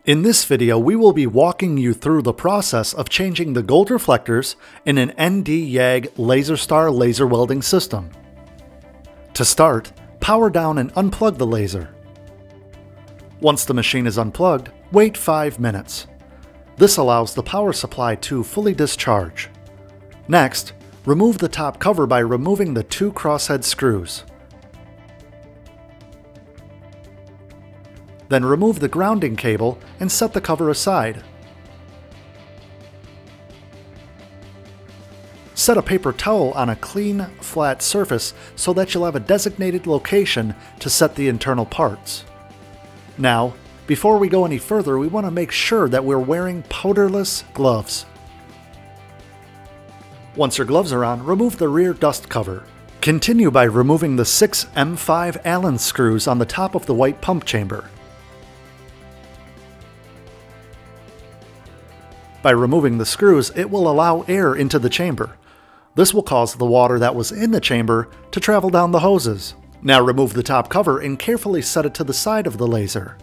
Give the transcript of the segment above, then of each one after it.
In this video, we will be walking you through the process of changing the gold reflectors in an NdYag LaserStar laser welding system. To start, power down and unplug the laser. Once the machine is unplugged, wait 5 minutes. This allows the power supply to fully discharge. Next, remove the top cover by removing the 2 crosshead screws. Then remove the grounding cable and set the cover aside. Set a paper towel on a clean, flat surface so that you'll have a designated location to set the internal parts. Now, before we go any further, we want to make sure that we're wearing powderless gloves. Once your gloves are on, remove the rear dust cover. Continue by removing the 6 M5 Allen screws on the top of the white pump chamber. By removing the screws, it will allow air into the chamber. This will cause the water that was in the chamber to travel down the hoses. Now remove the top cover and carefully set it to the side of the laser.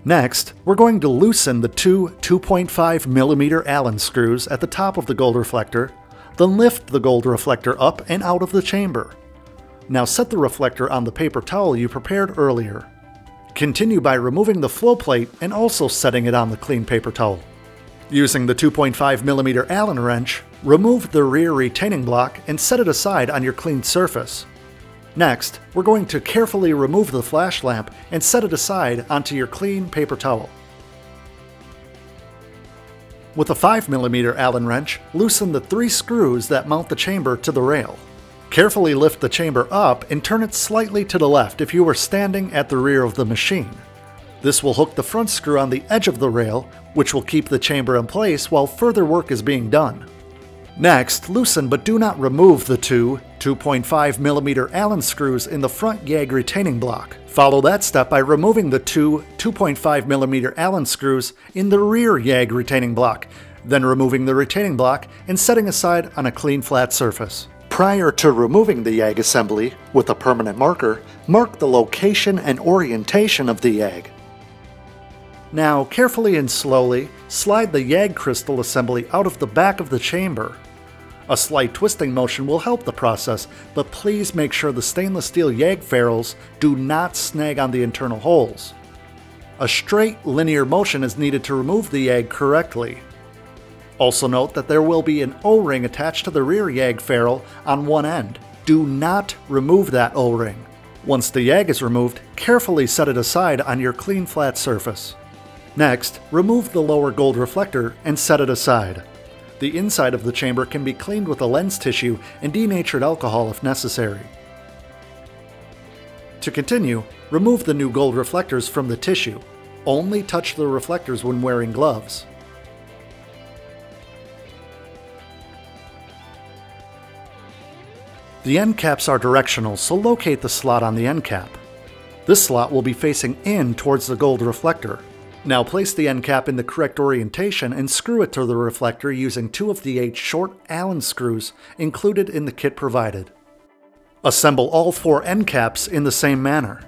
Next, we're going to loosen the 2 2.5mm Allen screws at the top of the gold reflector, then lift the gold reflector up and out of the chamber. Now set the reflector on the paper towel you prepared earlier. Continue by removing the flow plate and also setting it on the clean paper towel. Using the 2.5mm Allen wrench, remove the rear retaining block and set it aside on your clean surface. Next, we're going to carefully remove the flash lamp and set it aside onto your clean paper towel. With a 5mm Allen wrench, loosen the 3 screws that mount the chamber to the rail. Carefully lift the chamber up and turn it slightly to the left if you were standing at the rear of the machine. This will hook the front screw on the edge of the rail, which will keep the chamber in place while further work is being done. Next, loosen but do not remove the 2 2.5mm Allen screws in the front YAG retaining block. Follow that step by removing the 2 2.5mm Allen screws in the rear YAG retaining block, then removing the retaining block and setting aside on a clean flat surface. Prior to removing the YAG assembly, with a permanent marker, mark the location and orientation of the YAG. Now, carefully and slowly, slide the YAG crystal assembly out of the back of the chamber. A slight twisting motion will help the process, but please make sure the stainless steel YAG ferrules do not snag on the internal holes. A straight, linear motion is needed to remove the YAG correctly. Also note that there will be an O-ring attached to the rear YAG ferrule on one end. Do not remove that O-ring. Once the YAG is removed, carefully set it aside on your clean flat surface. Next, remove the lower gold reflector and set it aside. The inside of the chamber can be cleaned with a lens tissue and denatured alcohol if necessary. To continue, remove the new gold reflectors from the tissue. Only touch the reflectors when wearing gloves. The end caps are directional, so locate the slot on the end cap. This slot will be facing in towards the gold reflector. Now place the end cap in the correct orientation and screw it to the reflector using 2 of the 8 short Allen screws included in the kit provided. Assemble all 4 end caps in the same manner.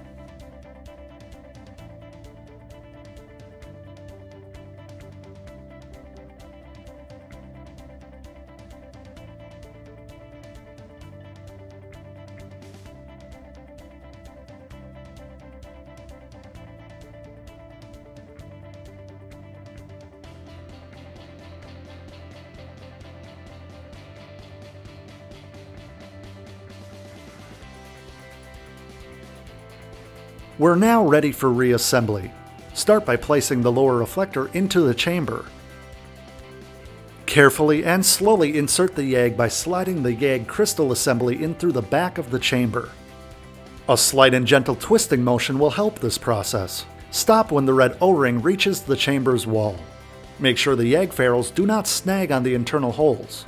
We're now ready for reassembly. Start by placing the lower reflector into the chamber. Carefully and slowly insert the YAG by sliding the YAG crystal assembly in through the back of the chamber. A slight and gentle twisting motion will help this process. Stop when the red O-ring reaches the chamber's wall. Make sure the YAG ferrules do not snag on the internal holes.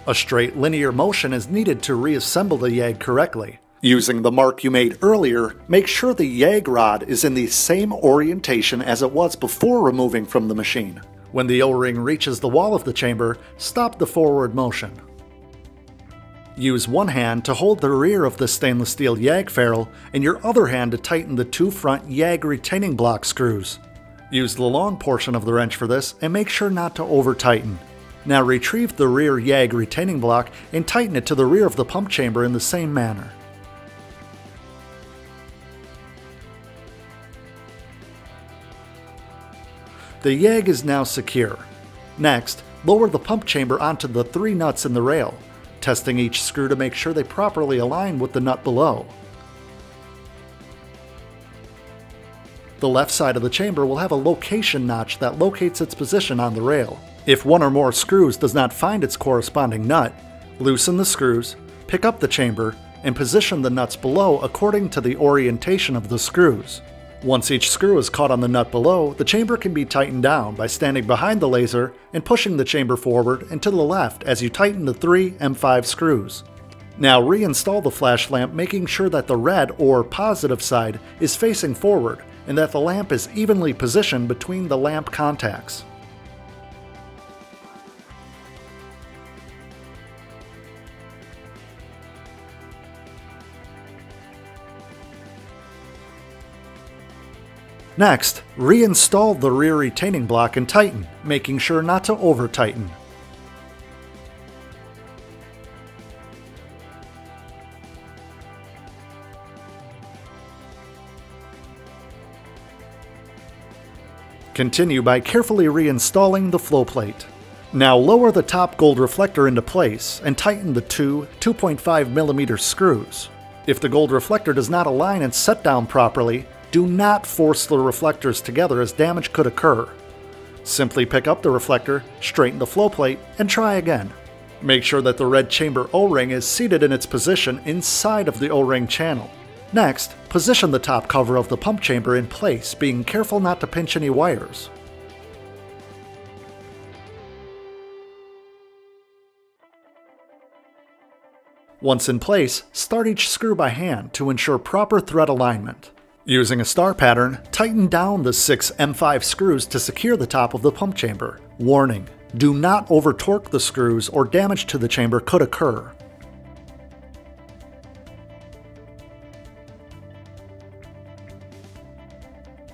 A straight linear motion is needed to reassemble the YAG correctly. Using the mark you made earlier, make sure the YAG rod is in the same orientation as it was before removing from the machine. When the O-ring reaches the wall of the chamber, stop the forward motion. Use one hand to hold the rear of the stainless steel YAG ferrule and your other hand to tighten the 2 front YAG retaining block screws. Use the long portion of the wrench for this and make sure not to over-tighten. Now retrieve the rear YAG retaining block and tighten it to the rear of the pump chamber in the same manner. The YAG is now secure. Next, lower the pump chamber onto the 3 nuts in the rail, testing each screw to make sure they properly align with the nut below. The left side of the chamber will have a location notch that locates its position on the rail. If one or more screws does not find its corresponding nut, loosen the screws, pick up the chamber, and position the nuts below according to the orientation of the screws. Once each screw is caught on the nut below, the chamber can be tightened down by standing behind the laser and pushing the chamber forward and to the left as you tighten the 3 M5 screws. Now reinstall the flash lamp, making sure that the red or positive side is facing forward and that the lamp is evenly positioned between the lamp contacts. Next, reinstall the rear retaining block and tighten, making sure not to over-tighten. Continue by carefully reinstalling the flow plate. Now lower the top gold reflector into place and tighten the two 2.5mm screws. If the gold reflector does not align and set down properly, do not force the reflectors together as damage could occur. Simply pick up the reflector, straighten the flow plate, and try again. Make sure that the red chamber O-ring is seated in its position inside of the O-ring channel. Next, position the top cover of the pump chamber in place, being careful not to pinch any wires. Once in place, start each screw by hand to ensure proper thread alignment. Using a star pattern, tighten down the 6 M5 screws to secure the top of the pump chamber. Warning: do not over-torque the screws or damage to the chamber could occur.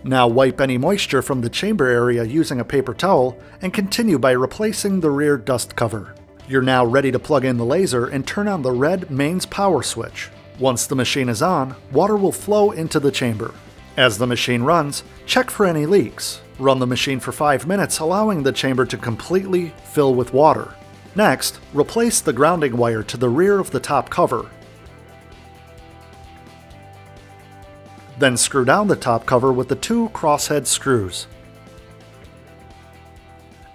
Now wipe any moisture from the chamber area using a paper towel and continue by replacing the rear dust cover. You're now ready to plug in the laser and turn on the red mains power switch. Once the machine is on, water will flow into the chamber. As the machine runs, check for any leaks. Run the machine for 5 minutes, allowing the chamber to completely fill with water. Next, replace the grounding wire to the rear of the top cover. Then screw down the top cover with the 2 crosshead screws.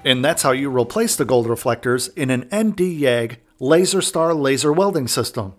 And that's how you replace the gold reflectors in an NdYag Laser Star laser welding system.